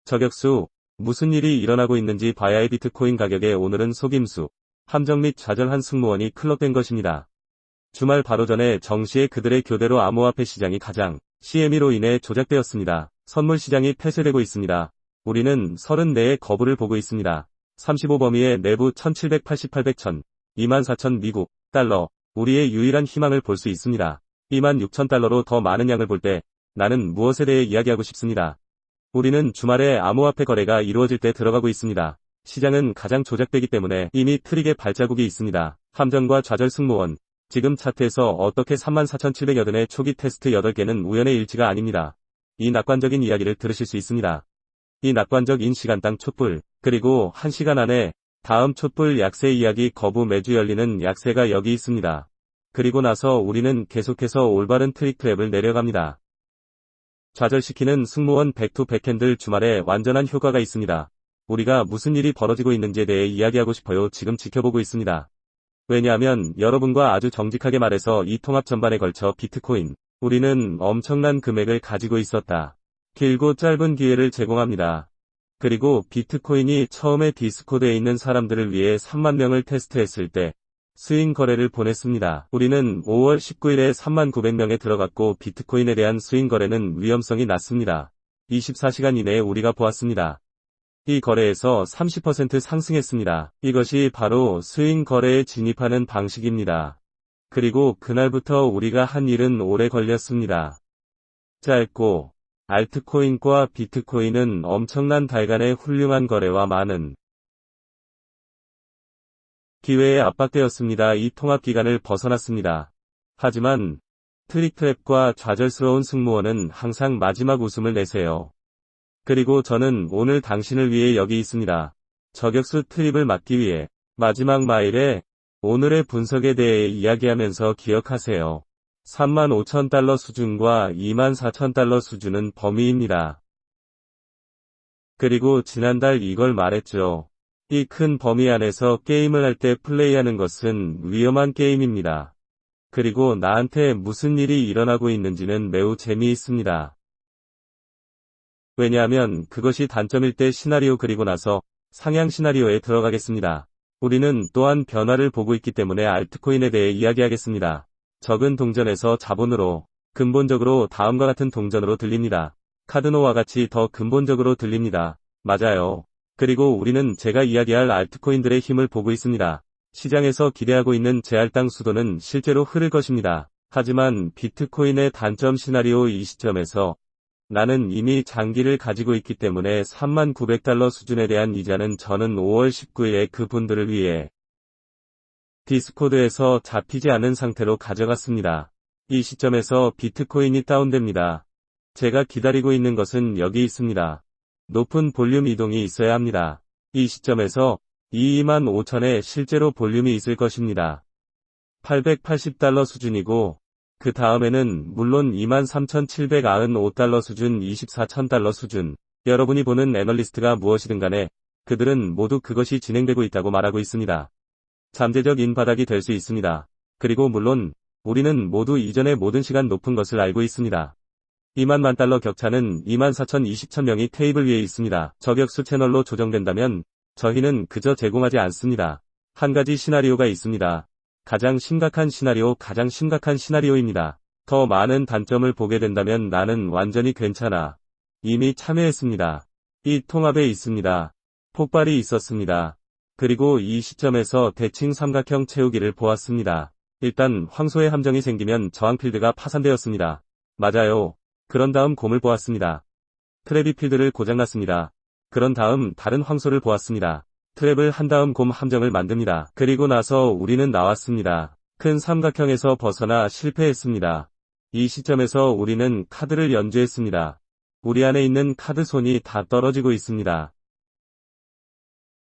저격수, 무슨 일이 일어나고 있는지 봐야의 비트코인 가격에 오늘은 속임수, 함정 및 좌절한 승무원이 클럽된 것입니다. 주말 바로 전에 정시에 그들의 교대로 암호화폐 시장이 가장 CME로 인해 조작되었습니다. 선물 시장이 폐쇄되고 있습니다. 우리는 34의 거부를 보고 있습니다. 35 범위의 내부 1788백 1000, 24,000 미국 달러, 우리의 유일한 희망을 볼 수 있습니다. 26,000달러로 더 많은 양을 볼 때 나는 무엇에 대해 이야기하고 싶습니다. 우리는 주말에 암호화폐 거래가 이루어질 때 들어가고 있습니다. 시장은 가장 조작되기 때문에 이미 트릭의 발자국이 있습니다. 함정과 좌절 승무원. 지금 차트에서 어떻게 34,700여든의 초기 테스트 8개는 우연의 일치가 아닙니다. 이 낙관적인 이야기를 들으실 수 있습니다. 이 낙관적인 시간당 촛불, 그리고 1시간 안에 다음 촛불 약세 이야기 거부 매주 열리는 약세가 여기 있습니다. 그리고 나서 우리는 계속해서 올바른 트릭 트랩을 내려갑니다. 좌절시키는 승무원 백투 백핸들 주말에 완전한 효과가 있습니다. 우리가 무슨 일이 벌어지고 있는지에 대해 이야기하고 싶어요. 지금 지켜보고 있습니다. 왜냐하면 여러분과 아주 정직하게 말해서 이 통합 전반에 걸쳐 비트코인, 우리는 엄청난 금액을 가지고 있었다. 길고 짧은 기회를 제공합니다. 그리고 비트코인이 처음에 디스코드에 있는 사람들을 위해 3만 명을 테스트했을 때 스윙 거래를 보냈습니다. 우리는 5월 19일에 39,000명에 들어갔고 비트코인에 대한 스윙 거래는 위험성이 낮습니다. 24시간 이내에 우리가 보았습니다. 이 거래에서 30% 상승했습니다. 이것이 바로 스윙 거래에 진입하는 방식입니다. 그리고 그날부터 우리가 한 일은 오래 걸렸습니다. 짧고 알트코인과 비트코인은 엄청난 달간의 훌륭한 거래와 많은 기회에 압박되었습니다. 이 통합 기간을 벗어났습니다. 하지만 트릭트랩과 좌절스러운 승무원은 항상 마지막 웃음을 내세요. 그리고 저는 오늘 당신을 위해 여기 있습니다. 저격수 트립을 막기 위해 마지막 마일에 오늘의 분석에 대해 이야기하면서 기억하세요. 35,000달러 수준과 24,000달러 수준은 범위입니다. 그리고 지난달 이걸 말했죠. 이 큰 범위 안에서 게임을 할 때 플레이하는 것은 위험한 게임입니다. 그리고 나한테 무슨 일이 일어나고 있는지는 매우 재미있습니다. 왜냐하면 그것이 단점일 때 시나리오 그리고 나서 상향 시나리오에 들어가겠습니다. 우리는 또한 변화를 보고 있기 때문에 알트코인에 대해 이야기하겠습니다. 적은 동전에서 자본으로, 근본적으로 다음과 같은 동전으로 들립니다. 카드노와 같이 더 근본적으로 들립니다. 맞아요. 그리고 우리는 제가 이야기할 알트코인들의 힘을 보고 있습니다. 시장에서 기대하고 있는 재할당 수도는 실제로 흐를 것입니다. 하지만 비트코인의 단점 시나리오 이 시점에서 나는 이미 장기를 가지고 있기 때문에 39,000달러 수준에 대한 이자는 저는 5월 19일에 그 분들을 위해 디스코드에서 잡히지 않은 상태로 가져갔습니다. 이 시점에서 비트코인이 다운됩니다. 제가 기다리고 있는 것은 여기 있습니다. 높은 볼륨 이동이 있어야 합니다. 이 시점에서 25,000에 실제로 볼륨이 있을 것입니다. 880달러 수준이고 그 다음에는 물론 23,795달러 수준, 24,000달러 수준. 여러분이 보는 애널리스트가 무엇이든 간에 그들은 모두 그것이 진행되고 있다고 말하고 있습니다. 잠재적인 바닥이 될 수 있습니다. 그리고 물론 우리는 모두 이전의 모든 시간 높은 것을 알고 있습니다. 2만 달러 격차는 24,020,000명이 테이블 위에 있습니다. 저격수 채널로 조정된다면 저희는 그저 제공하지 않습니다. 한 가지 시나리오가 있습니다. 가장 심각한 시나리오입니다. 더 많은 단점을 보게 된다면 나는 완전히 괜찮아. 이미 참여했습니다. 이 통합에 있습니다. 폭발이 있었습니다. 그리고 이 시점에서 대칭 삼각형 채우기를 보았습니다. 일단 황소의 함정이 생기면 저항 필드가 파산되었습니다. 맞아요. 그런 다음 곰을 보았습니다. 트랩이 필드를 고장났습니다. 그런 다음 다른 황소를 보았습니다. 트랩을 한 다음 곰 함정을 만듭니다. 그리고 나서 우리는 나왔습니다. 큰 삼각형에서 벗어나 실패했습니다. 이 시점에서 우리는 카드를 연주했습니다. 우리 안에 있는 카드 손이 다 떨어지고 있습니다.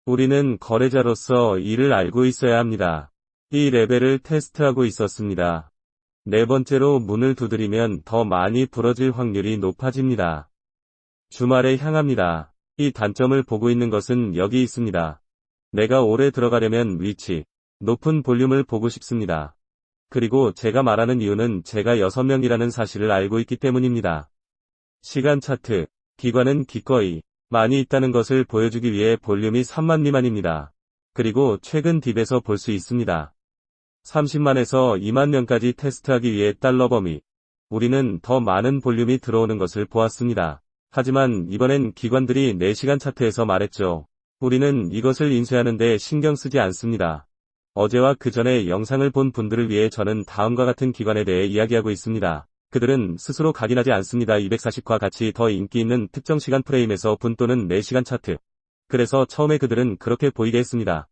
우리는 거래자로서 이를 알고 있어야 합니다. 이 레벨을 테스트하고 있었습니다. 네 번째로 문을 두드리면 더 많이 부러질 확률이 높아집니다. 주말에 향합니다. 이 단점을 보고 있는 것은 여기 있습니다. 내가 오래 들어가려면 위치, 높은 볼륨을 보고 싶습니다. 그리고 제가 말하는 이유는 제가 6명이라는 사실을 알고 있기 때문입니다. 시간 차트, 기관은 기꺼이 많이 있다는 것을 보여주기 위해 볼륨이 3만 미만입니다. 그리고 최근 딥에서 볼 수 있습니다. 30만에서 2만 명까지 테스트하기 위해 달러 범위. 우리는 더 많은 볼륨이 들어오는 것을 보았습니다. 하지만 이번엔 기관들이 4시간 차트에서 말했죠. 우리는 이것을 인쇄하는데 신경 쓰지 않습니다. 어제와 그 전에 영상을 본 분들을 위해 저는 다음과 같은 기관에 대해 이야기하고 있습니다. 그들은 스스로 각인하지 않습니다. 240과 같이 더 인기 있는 특정 시간 프레임에서 분 또는 4시간 차트. 그래서 처음에 그들은 그렇게 보이게 했습니다.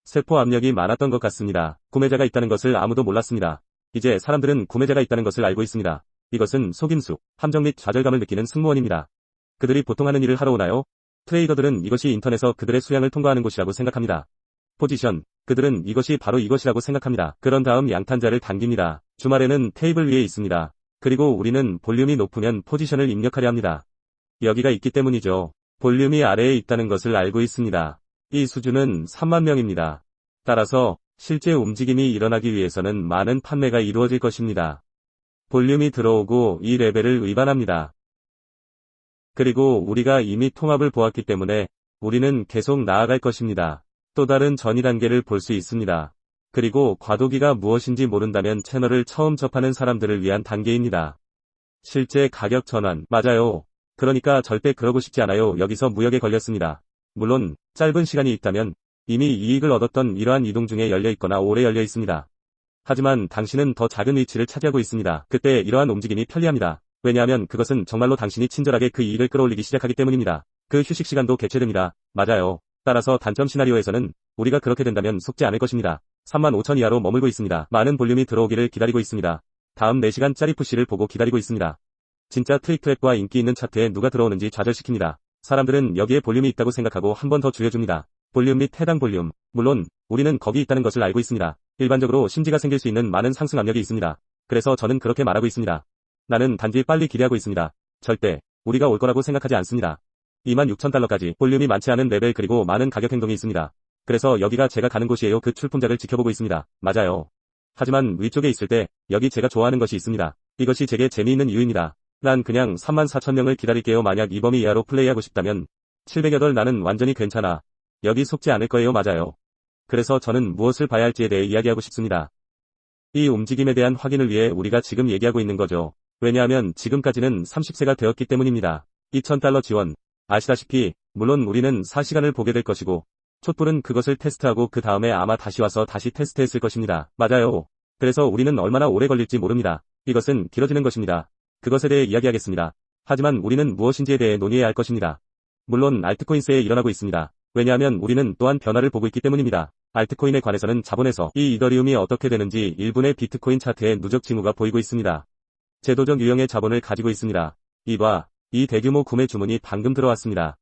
세포 압력이 많았던 것 같습니다. 구매자가 있다는 것을 아무도 몰랐습니다. 이제 사람들은 구매자가 있다는 것을 알고 있습니다. 이것은 속임수, 함정 및 좌절감을 느끼는 승무원입니다. 그들이 보통 하는 일을 하러 오나요? 트레이더들은 이것이 인터넷에서 그들의 수량을 통과하는 곳이라고 생각합니다. 포지션, 그들은 이것이 바로 이것이라고 생각합니다. 그런 다음 양탄자를 당깁니다. 주말에는 테이블 위에 있습니다. 그리고 우리는 볼륨이 높으면 포지션을 입력하려 합니다. 여기가 있기 때문이죠. 볼륨이 아래에 있다는 것을 알고 있습니다. 이 수준은 3만 명입니다. 따라서 실제 움직임이 일어나기 위해서는 많은 판매가 이루어질 것입니다. 볼륨이 들어오고 이 레벨을 위반합니다. 그리고 우리가 이미 통합을 보았기 때문에 우리는 계속 나아갈 것입니다. 또 다른 전이 단계를 볼 수 있습니다. 그리고 과도기가 무엇인지 모른다면 채널을 처음 접하는 사람들을 위한 단계입니다. 실제 가격 전환, 맞아요. 그러니까 절대 그러고 싶지 않아요. 여기서 무역에 걸렸습니다. 물론 짧은 시간이 있다면 이미 이익을 얻었던 이러한 이동 중에 열려 있거나 오래 열려 있습니다. 하지만 당신은 더 작은 위치를 차지하고 있습니다. 그때 이러한 움직임이 편리합니다. 왜냐하면 그것은 정말로 당신이 친절하게 그 이익을 끌어올리기 시작하기 때문입니다. 그 휴식 시간도 개최됩니다. 맞아요. 따라서 단점 시나리오에서는 우리가 그렇게 된다면 속지 않을 것입니다. 35,000 이하로 머물고 있습니다. 많은 볼륨이 들어오기를 기다리고 있습니다. 다음 4시간짜리 푸시를 보고 기다리고 있습니다. 진짜 트릭트랩과 인기 있는 차트에 누가 들어오는지 좌절시킵니다. 사람들은 여기에 볼륨이 있다고 생각하고 한 번 더 줄여줍니다. 볼륨 및 해당 볼륨. 물론 우리는 거기 있다는 것을 알고 있습니다. 일반적으로 심지가 생길 수 있는 많은 상승 압력이 있습니다. 그래서 저는 그렇게 말하고 있습니다. 나는 단지 빨리 기대하고 있습니다. 절대 우리가 올 거라고 생각하지 않습니다. 26,000달러까지 볼륨이 많지 않은 레벨 그리고 많은 가격 행동이 있습니다. 그래서 여기가 제가 가는 곳이에요. 그 출품작을 지켜보고 있습니다. 맞아요. 하지만 위쪽에 있을 때 여기 제가 좋아하는 것이 있습니다. 이것이 제게 재미있는 이유입니다. 난 그냥 34,000명을 기다릴게요. 만약 이 범위 이하로 플레이하고 싶다면 708 나는 완전히 괜찮아. 여기 속지 않을 거예요. 맞아요. 그래서 저는 무엇을 봐야 할지에 대해 이야기하고 싶습니다. 이 움직임에 대한 확인을 위해 우리가 지금 얘기하고 있는 거죠. 왜냐하면 지금까지는 30세가 되었기 때문입니다. 2,000달러 지원. 아시다시피 물론 우리는 4시간을 보게 될 것이고 촛불은 그것을 테스트하고 그 다음에 아마 다시 와서 다시 테스트했을 것입니다. 맞아요. 그래서 우리는 얼마나 오래 걸릴지 모릅니다. 이것은 길어지는 것입니다. 그것에 대해 이야기하겠습니다. 하지만 우리는 무엇인지에 대해 논의해야 할 것입니다. 물론 알트코인세에 일어나고 있습니다. 왜냐하면 우리는 또한 변화를 보고 있기 때문입니다. 알트코인에 관해서는 자본에서 이 이더리움이 어떻게 되는지 일본의 비트코인 차트에 누적 징후가 보이고 있습니다. 제도적 유형의 자본을 가지고 있습니다. 이 대규모 구매 주문이 방금 들어왔습니다.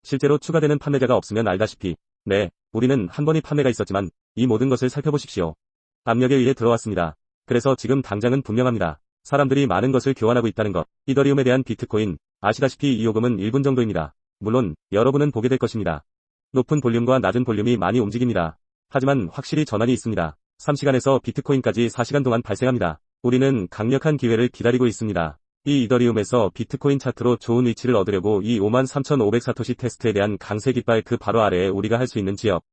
실제로 추가되는 판매자가 없으면 알다시피 네, 우리는 한 번이 판매가 있었지만 이 모든 것을 살펴보십시오. 압력에 의해 들어왔습니다. 그래서 지금 당장은 분명합니다. 사람들이 많은 것을 교환하고 있다는 것. 이더리움에 대한 비트코인, 아시다시피 이 요금은 1분 정도입니다. 물론 여러분은 보게 될 것입니다. 높은 볼륨과 낮은 볼륨이 많이 움직입니다. 하지만 확실히 전환이 있습니다. 3시간에서 비트코인까지 4시간 동안 발생합니다. 우리는 강력한 기회를 기다리고 있습니다. 이 이더리움에서 비트코인 차트로 좋은 위치를 얻으려고 이 53,500 사토시 테스트에 대한 강세 깃발 그 바로 아래에 우리가 할 수 있는 지역.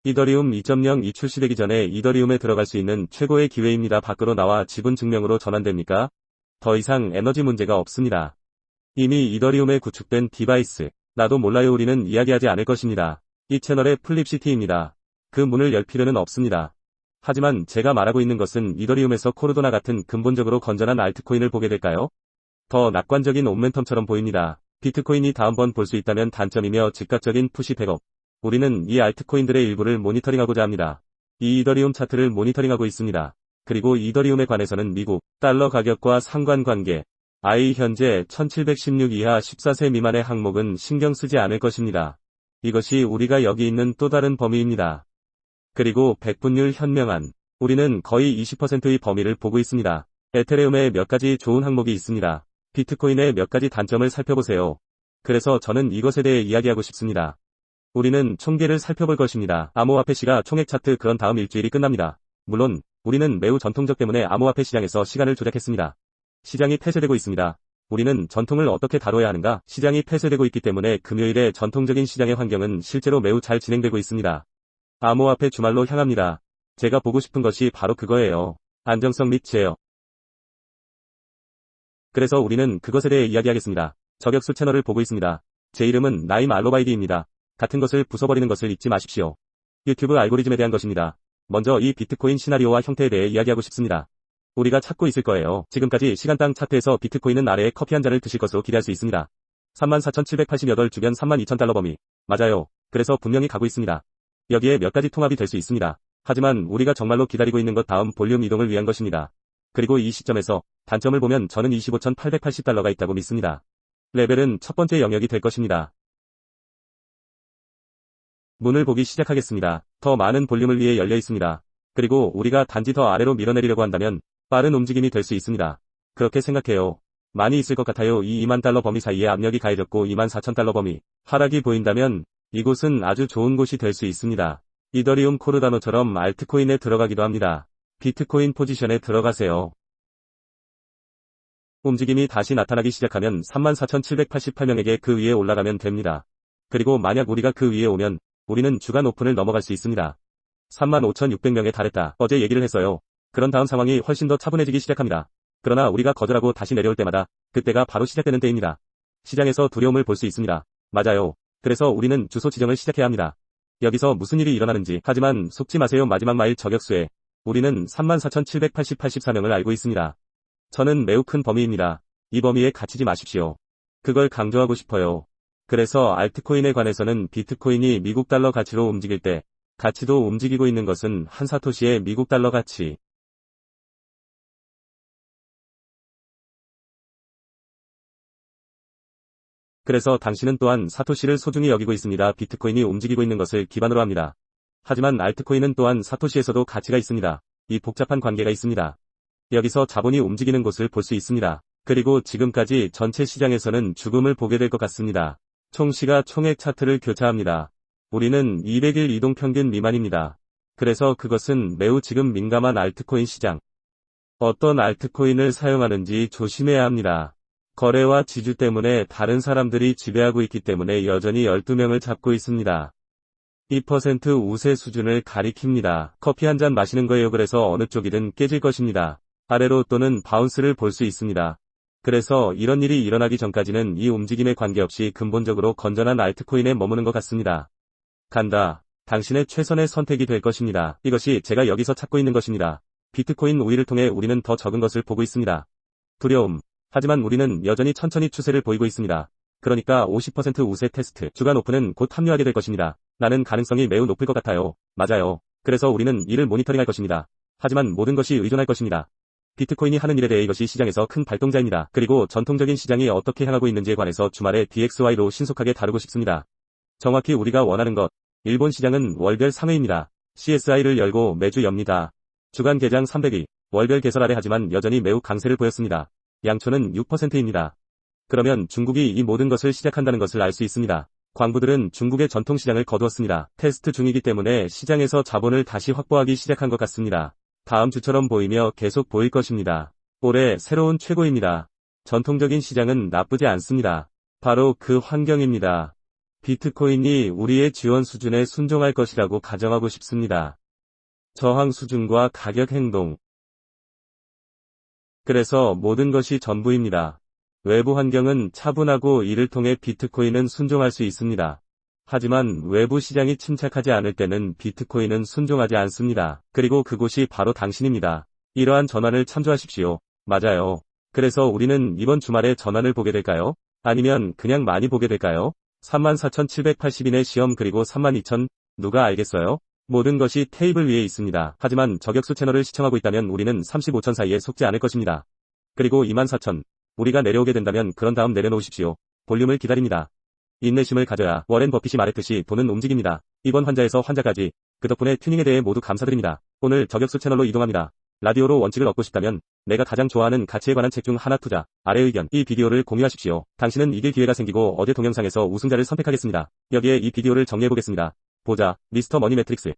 이더리움 2.0이 출시되기 전에 이더리움에 들어갈 수 있는 최고의 기회입니다. 밖으로 나와 지분 증명으로 전환됩니까? 더 이상 에너지 문제가 없습니다. 이미 이더리움에 구축된 디바이스. 나도 몰라요. 우리는 이야기하지 않을 것입니다. 이 채널의 플립시티입니다. 그 문을 열 필요는 없습니다. 하지만 제가 말하고 있는 것은 이더리움에서 코르도나 같은 근본적으로 건전한 알트코인을 보게 될까요? 더 낙관적인 오멘텀처럼 보입니다. 비트코인이 다음번 볼 수 있다면 단점이며 즉각적인 푸시 백업. 우리는 이 알트코인들의 일부를 모니터링하고자 합니다. 이 이더리움 차트를 모니터링하고 있습니다. 그리고 이더리움에 관해서는 미국 달러 가격과 상관관계. 현재 1716 이하 14세 미만의 항목은 신경 쓰지 않을 것입니다. 이것이 우리가 여기 있는 또 다른 범위입니다. 그리고 백분율 현명한. 우리는 거의 20%의 범위를 보고 있습니다. 에테레움에 몇 가지 좋은 항목이 있습니다. 비트코인의 몇 가지 단점을 살펴보세요. 그래서 저는 이것에 대해 이야기하고 싶습니다. 우리는 총계를 살펴볼 것입니다. 암호화폐 시가 총액 차트 그런 다음 일주일이 끝납니다. 물론 우리는 매우 전통적 때문에 암호화폐 시장에서 시간을 조작했습니다. 시장이 폐쇄되고 있습니다. 우리는 전통을 어떻게 다뤄야 하는가? 시장이 폐쇄되고 있기 때문에 금요일의 전통적인 시장의 환경은 실제로 매우 잘 진행되고 있습니다. 암호화폐 주말로 향합니다. 제가 보고 싶은 것이 바로 그거예요. 안정성 및 제어. 그래서 우리는 그것에 대해 이야기하겠습니다. 저격수 채널을 보고 있습니다. 제 이름은 나임 알로바이디입니다. 같은 것을 부숴버리는 것을 잊지 마십시오. 유튜브 알고리즘에 대한 것입니다. 먼저 이 비트코인 시나리오와 형태에 대해 이야기하고 싶습니다. 우리가 찾고 있을 거예요. 지금까지 시간당 차트에서 비트코인은 아래에 커피 한 잔을 드실 것으로 기대할 수 있습니다. 34,788 주변 32,000달러 범위. 맞아요. 그래서 분명히 가고 있습니다. 여기에 몇 가지 통합이 될 수 있습니다. 하지만 우리가 정말로 기다리고 있는 것 다음 볼륨 이동을 위한 것입니다. 그리고 이 시점에서 단점을 보면 저는 25,880달러가 있다고 믿습니다. 레벨은 첫 번째 영역이 될 것입니다. 문을 보기 시작하겠습니다. 더 많은 볼륨을 위해 열려 있습니다. 그리고 우리가 단지 더 아래로 밀어내리려고 한다면 빠른 움직임이 될 수 있습니다. 그렇게 생각해요. 많이 있을 것 같아요. 이 2만 달러 범위 사이에 압력이 가해졌고 24,000달러 범위 하락이 보인다면 이곳은 아주 좋은 곳이 될 수 있습니다. 이더리움 코르다노처럼 알트코인에 들어가기도 합니다. 비트코인 포지션에 들어가세요. 움직임이 다시 나타나기 시작하면 34,788명에게 그 위에 올라가면 됩니다. 그리고 만약 우리가 그 위에 오면 우리는 주간 오픈을 넘어갈 수 있습니다. 35,600명에 달했다. 어제 얘기를 했어요. 그런 다음 상황이 훨씬 더 차분해지기 시작합니다. 그러나 우리가 거절하고 다시 내려올 때마다 그때가 바로 시작되는 때입니다. 시장에서 두려움을 볼 수 있습니다. 맞아요. 그래서 우리는 주소 지정을 시작해야 합니다. 여기서 무슨 일이 일어나는지. 하지만 속지 마세요. 마지막 마일 저격수에 우리는 34,784명을 알고 있습니다. 저는 매우 큰 범위입니다. 이 범위에 갇히지 마십시오. 그걸 강조하고 싶어요. 그래서 알트코인에 관해서는 비트코인이 미국 달러 가치로 움직일 때 가치도 움직이고 있는 것은 한 사토시의 미국 달러 가치. 그래서 당신은 또한 사토시를 소중히 여기고 있습니다. 비트코인이 움직이고 있는 것을 기반으로 합니다. 하지만 알트코인은 또한 사토시에서도 가치가 있습니다. 이 복잡한 관계가 있습니다. 여기서 자본이 움직이는 곳을 볼 수 있습니다. 그리고 지금까지 전체 시장에서는 죽음을 보게 될 것 같습니다. 총시가 총액 차트를 교차합니다. 우리는 200일 이동평균 미만입니다. 그래서 그것은 매우 지금 민감한 알트코인 시장. 어떤 알트코인을 사용하는지 조심해야 합니다. 거래와 지주 때문에 다른 사람들이 지배하고 있기 때문에 여전히 12명을 잡고 있습니다. 2% 우세 수준을 가리킵니다. 커피 한 잔 마시는 거예요. 그래서 어느 쪽이든 깨질 것입니다. 아래로 또는 바운스를 볼 수 있습니다. 그래서 이런 일이 일어나기 전까지는 이 움직임에 관계없이 근본적으로 건전한 알트코인에 머무는 것 같습니다. 간다. 당신의 최선의 선택이 될 것입니다. 이것이 제가 여기서 찾고 있는 것입니다. 비트코인 우위를 통해 우리는 더 적은 것을 보고 있습니다. 두려움. 하지만 우리는 여전히 천천히 추세를 보이고 있습니다. 그러니까 50% 우세 테스트. 주간 오픈은 곧 합류하게 될 것입니다. 나는 가능성이 매우 높을 것 같아요. 맞아요. 그래서 우리는 이를 모니터링할 것입니다. 하지만 모든 것이 의존할 것입니다. 비트코인이 하는 일에 대해 이것이 시장에서 큰 발동자입니다. 그리고 전통적인 시장이 어떻게 향하고 있는지에 관해서 주말에 DXY로 신속하게 다루고 싶습니다. 정확히 우리가 원하는 것. 일본 시장은 월별 상회입니다. CSI를 열고 매주 엽니다. 주간 개장 300위. 월별 개설 아래 하지만 여전히 매우 강세를 보였습니다. 양초는 6%입니다. 그러면 중국이 이 모든 것을 시작한다는 것을 알 수 있습니다. 광부들은 중국의 전통시장을 거두었습니다. 테스트 중이기 때문에 시장에서 자본을 다시 확보하기 시작한 것 같습니다. 다음 주처럼 보이며 계속 보일 것입니다. 올해 새로운 최고입니다. 전통적인 시장은 나쁘지 않습니다. 바로 그 환경입니다. 비트코인이 우리의 지원 수준에 순종할 것이라고 가정하고 싶습니다. 저항 수준과 가격 행동. 그래서 모든 것이 전부입니다. 외부 환경은 차분하고 이를 통해 비트코인은 순종할 수 있습니다. 하지만 외부 시장이 침착하지 않을 때는 비트코인은 순종하지 않습니다. 그리고 그곳이 바로 당신입니다. 이러한 전환을 참조하십시오. 맞아요. 그래서 우리는 이번 주말에 전환을 보게 될까요? 아니면 그냥 많이 보게 될까요? 34,780인의 시험 그리고 32,000, 누가 알겠어요? 모든 것이 테이블 위에 있습니다. 하지만 저격수 채널을 시청하고 있다면 우리는 35,000 사이에 속지 않을 것입니다. 그리고 24,000. 우리가 내려오게 된다면 그런 다음 내려놓으십시오. 볼륨을 기다립니다. 인내심을 가져야 워렌 버핏이 말했듯이 돈은 움직입니다. 이번 환자에서 환자까지. 그 덕분에 튜닝에 대해 모두 감사드립니다. 오늘 저격수 채널로 이동합니다. 라디오로 원칙을 얻고 싶다면 내가 가장 좋아하는 가치에 관한 책 중 하나 투자. 아래 의견. 이 비디오를 공유하십시오. 당신은 이길 기회가 생기고 어제 동영상에서 우승자를 선택하겠습니다. 여기에 이 비디오를 정리해보겠습니다. 보자, 미스터 머니 매트릭스.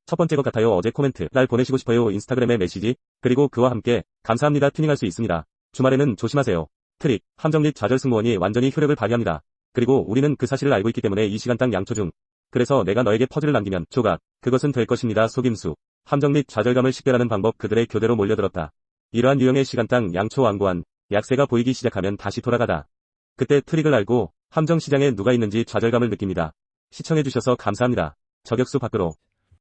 첫 번째 것 같아요. 어제 코멘트, 날 보내시고 싶어요. 인스타그램에 메시지, 그리고 그와 함께, 감사합니다. 튜닝할 수 있습니다. 주말에는 조심하세요. 트릭, 함정 및 좌절 승무원이 완전히 효력을 발휘합니다. 그리고 우리는 그 사실을 알고 있기 때문에 이 시간 딱 양초 중. 그래서 내가 너에게 퍼즐을 남기면, 조각, 그것은 될 것입니다. 속임수. 함정 및 좌절감을 식별하는 방법 그들의 교대로 몰려들었다. 이러한 유형의 시간당 양초 완고한, 약세가 보이기 시작하면 다시 돌아가다. 그때 트릭을 알고 함정 시장에 누가 있는지 좌절감을 느낍니다. 시청해주셔서 감사합니다. 저격수 밖으로.